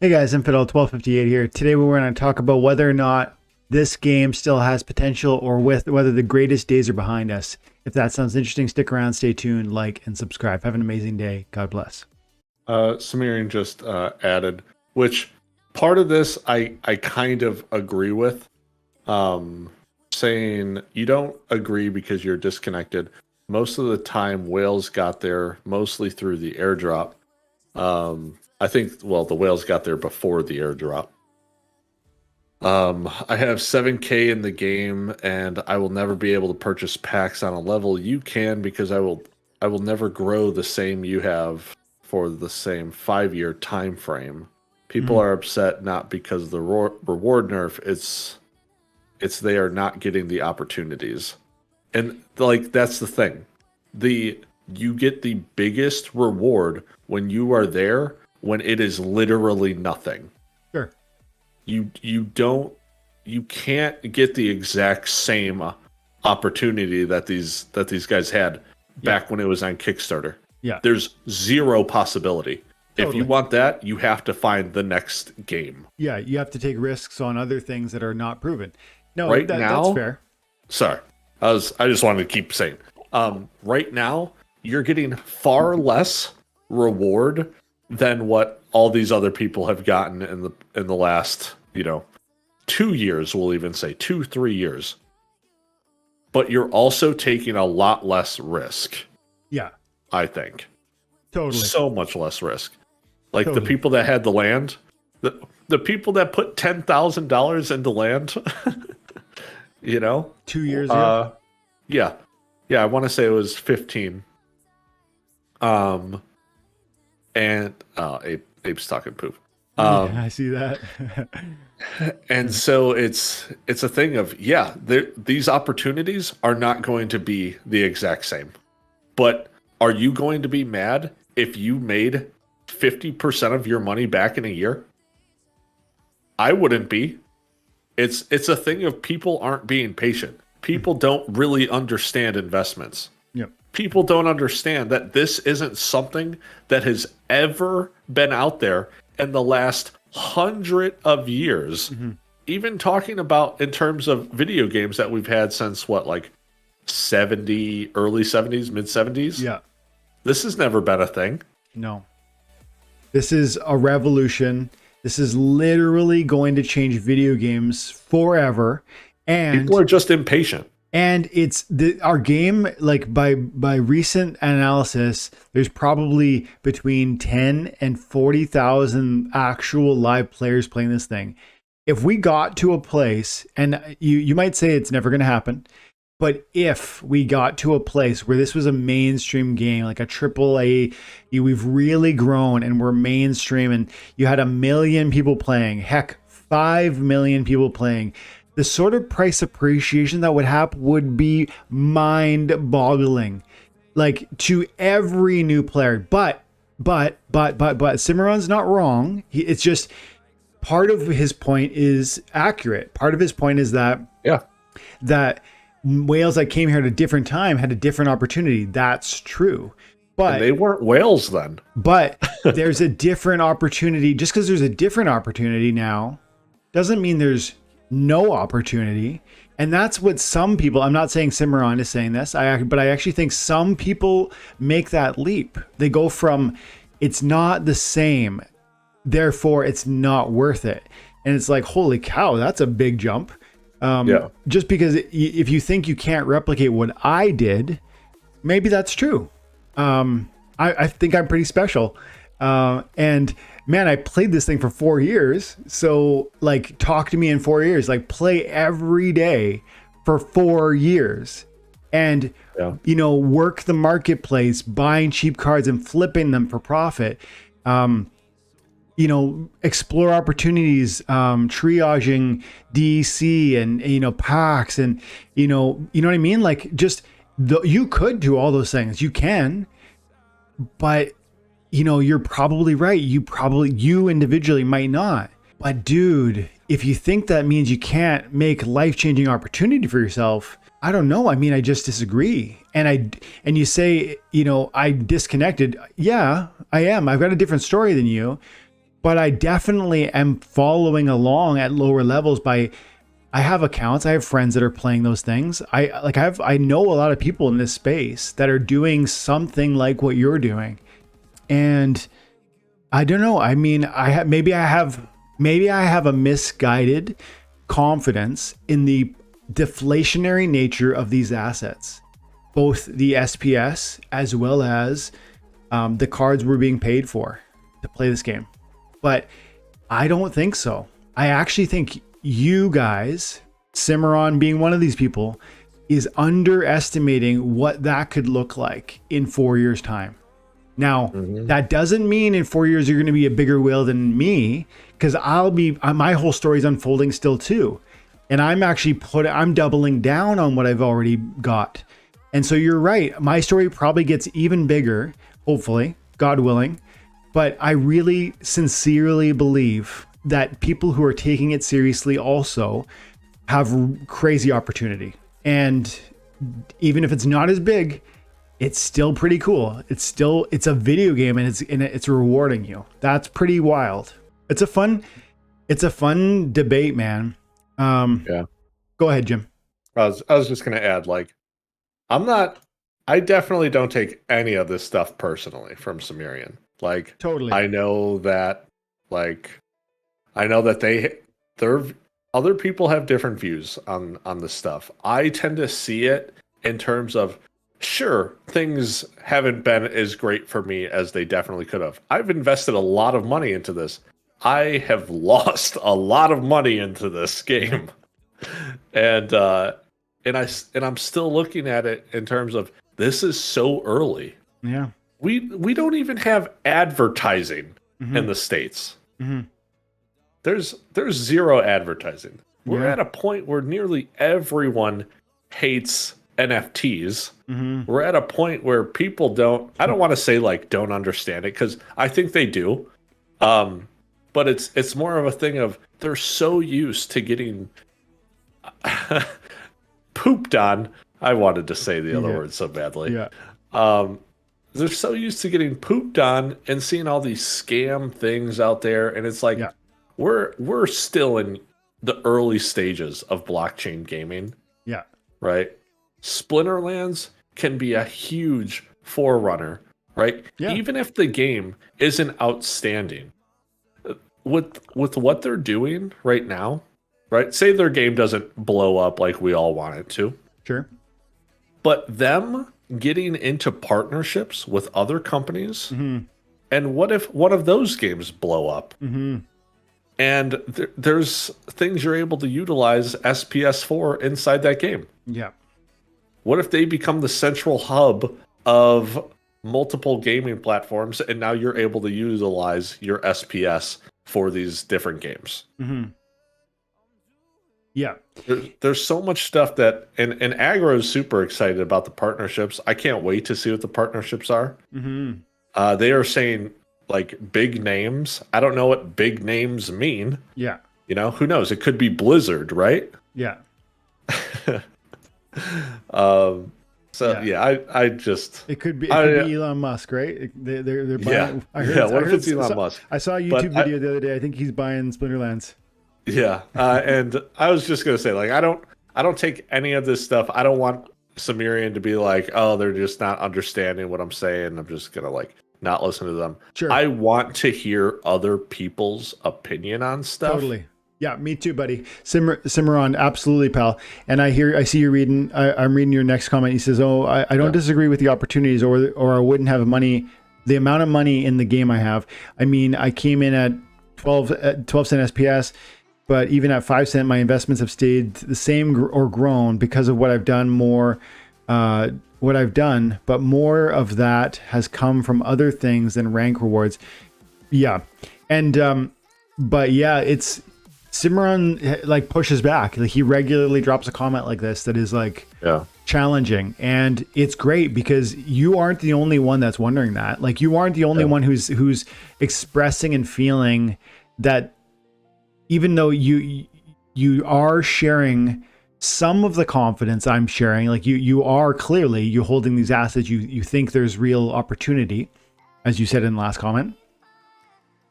Hey guys, Infidel 1258 here. Today we're going to talk about whether or not this game still has potential or whether the greatest days are behind us. If that sounds interesting, stick around, stay tuned, like, and subscribe. Have an amazing day. God bless. Samirian just added, which part of this I kind of agree with, saying you don't agree because you're disconnected. Most of the time, whales got there mostly through the airdrop. I think, well, the whales got there before the airdrop. I have 7K in the game, and I will never be able to purchase packs on a level you can because I will never grow the same you have for the same 5-year time frame. People are upset not because of the reward nerf. It's they are not getting the opportunities, and like that's the thing. You get the biggest reward when you are there when it is literally nothing. Sure. You can't get the exact same opportunity that these guys had back when it was on Kickstarter. Yeah. There's zero possibility. Totally. If you want that, you have to find the next game. Yeah, you have to take risks on other things that are not proven. No, Right now, that's fair. Sorry. I just wanted to keep saying. Right now, you're getting far less reward than what all these other people have gotten in the last, 2 years, we'll even say 2-3 years. But you're also taking a lot less risk. Yeah. I think. Totally. So much less risk. Like Totally. the people that had the land, the people that put $10,000 into land, 2 years ago. Yeah, I want to say it was 15. And Ape's talking poop. Yeah, I see that. And so it's a thing of these opportunities are not going to be the exact same. But are you going to be mad if you made 50% of your money back in a year? I wouldn't be. It's a thing of people aren't being patient. People don't really understand investments. Yep. People don't understand that this isn't something that has ever been out there in the last 100 of years. Mm-hmm. Even talking about in terms of video games that we've had since early 70s, mid 70s. Yeah. This has never been a thing. No. This is a revolution. This is literally going to change video games forever. And people are just impatient. And it's our game, like by recent analysis, there's probably between 10 and 40,000 actual live players playing this thing. If we got to a place, and you might say it's never going to happen, but if we got to a place where this was a mainstream game, like a AAA, we've really grown and we're mainstream, and you had 1 million people playing, heck, 5 million people playing, the sort of price appreciation that would happen would be mind-boggling, like to every new player. But Cimarron's not wrong. It's just part of his point is accurate. Part of his point is that whales that came here at a different time had a different opportunity. That's true. But and they weren't whales then. But there's a different opportunity. Just because there's a different opportunity now doesn't mean there's no opportunity. And that's what some people, I'm not saying Cimarron is saying this, but I actually think some people make that leap. They go from, it's not the same, therefore it's not worth it. And it's like, holy cow, that's a big jump. Just because if you think you can't replicate what I did, maybe that's true. I think I'm pretty special. And man, I played this thing for 4 years. So like, talk to me in 4 years, like play every day for 4 years and, work the marketplace, buying cheap cards and flipping them for profit. Explore opportunities, triaging DEC and, packs and, you know what I mean? Like just you could do all those things. You can, but you're probably right. You individually might not. But dude, if you think that means you can't make life-changing opportunity for yourself, I don't know. I mean, I just disagree. And you say, I disconnected. Yeah, I am. I've got a different story than you. but I definitely am following along at lower levels by, I have accounts, I have friends that are playing those things. I know a lot of people in this space that are doing something like what you're doing. And I don't know. I mean, maybe I have a misguided confidence in the deflationary nature of these assets, both the SPS as well as the cards we're being paid for to play this game. But I don't think so. I actually think you guys, Cimarron being one of these people, is underestimating what that could look like in 4 years' time. Now, that doesn't mean in 4 years you're going to be a bigger whale than me, because my whole story is unfolding still too. And I'm doubling down on what I've already got. And so you're right. My story probably gets even bigger, hopefully, God willing. But I really sincerely believe that people who are taking it seriously also have crazy opportunity. And even if it's not as big, it's still pretty cool. It's a video game, and it's rewarding you. That's pretty wild. It's a fun debate, man. Yeah. Go ahead, Jim. I was just gonna add, like, I definitely don't take any of this stuff personally from Cimmerian. Like, totally. I know that other people have different views on this stuff. I tend to see it in terms of, sure, things haven't been as great for me as they definitely could have. I've invested a lot of money into this. I have lost a lot of money into this game. And I'm still looking at it in terms of, this is so early. Yeah. We don't even have advertising in the States. There's zero advertising. We're at a point where nearly everyone hates NFTs. We're at a point where people I don't want to say like don't understand it, because I think they do. But it's more of a thing of, they're so used to getting pooped on. I wanted to say the other word so badly. Yeah. They're so used to getting pooped on and seeing all these scam things out there, and it's like, we're still in the early stages of blockchain gaming. Yeah. Right? Splinterlands can be a huge forerunner, right? Yeah. Even if the game isn't outstanding, with what they're doing right now, right? Say their game doesn't blow up like we all want it to. Sure. But them getting into partnerships with other companies, and what if one of those games blow up? And there's things you're able to utilize SPS for inside that game. Yeah. What if they become the central hub of multiple gaming platforms, and now you're able to utilize your SPS for these different games? Yeah. There's so much stuff that, and Aggro is super excited about the partnerships. I can't wait to see what the partnerships are. They are saying, like, big names. I don't know what big names mean. Yeah. You know, who knows? It could be Blizzard, right? Yeah. I just, it could be Elon Musk, right? They're buying. What if it's Elon Musk? I saw a YouTube video the other day. I think he's buying Splinterlands. Yeah, and I was just gonna say, like, I don't take any of this stuff. I don't want Cimmerian to be like, oh, they're just not understanding what I'm saying. I'm just gonna, like, not listen to them. Sure. I want to hear other people's opinion on stuff. Totally. Yeah, me too, buddy. Cimarron, absolutely, pal. And I see you reading. I'm reading your next comment. He says, "Oh, I don't disagree with the opportunities, or I wouldn't have the amount of money in the game I have. I mean, I came in at 12 cent SPS, but even at 5 cent, my investments have stayed the same or grown because of what I've done. But more of that has come from other things than rank rewards. Yeah, and but yeah, it's." Cimarron, like, pushes back. Like, he regularly drops a comment like this that is, like, challenging, and it's great because you aren't the only one that's wondering that. Like, you aren't the only one who's expressing and feeling that, even though you are sharing some of the confidence I'm sharing, like, you are clearly, you holding these assets, you think there's real opportunity, as you said in the last comment.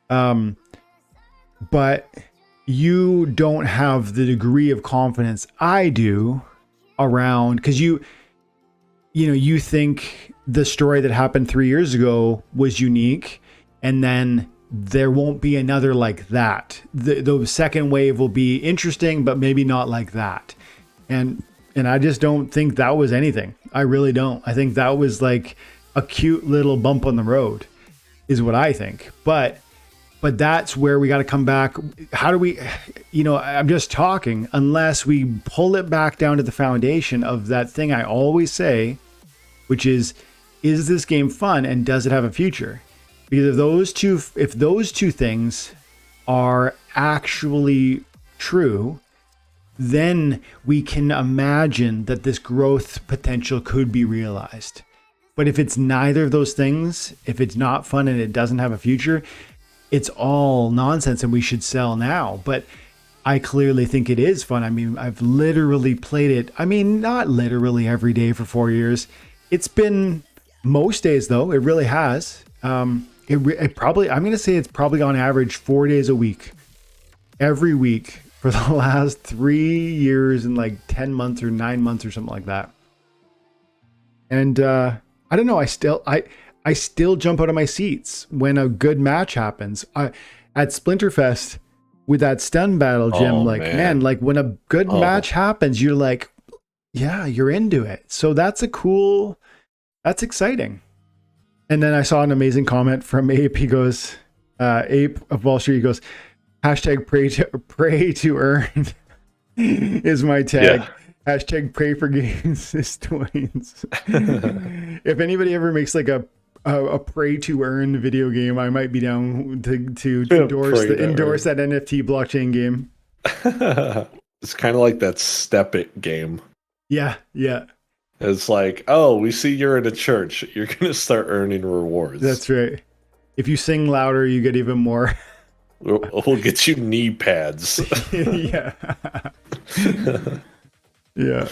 But you don't have the degree of confidence I do around, because you think the story that happened 3 years ago was unique, and then there won't be another like that. The second wave will be interesting, but maybe not like that. And I just don't think that was anything. I really don't. I think that was like a cute little bump on the road, is what I think. But that's where we got to come back. How do we, I'm just talking, unless we pull it back down to the foundation of that thing I always say, which is this game fun and does it have a future? Because if those two things are actually true, then we can imagine that this growth potential could be realized. But if it's neither of those things, if it's not fun and it doesn't have a future, it's all nonsense and we should sell now. But I clearly think it is fun. I mean, I've literally played it. I mean, not literally every day for 4 years. It's been most days though. It really has. It probably, I'm going to say it's probably on average 4 days a week, every week for the last 3 years and like 10 months or 9 months or something like that. And, I don't know. I still jump out of my seats when a good match happens. At Splinterfest with that stun battle, Jim, man, like when a good match happens, you're like, yeah, you're into it. So that's exciting. And then I saw an amazing comment from Ape. He goes, Ape of Wall Street, he goes, hashtag pray to earn is my tag. Yeah. Hashtag pray for games is Dwayne's. If anybody ever makes like a pray to earn video game, I might be down to endorse that NFT blockchain game. It's kind of like that Step It game. Yeah. It's like, oh, we see you're in a church. You're going to start earning rewards. That's right. If you sing louder, you get even more. We'll get you knee pads. Yeah. Yeah.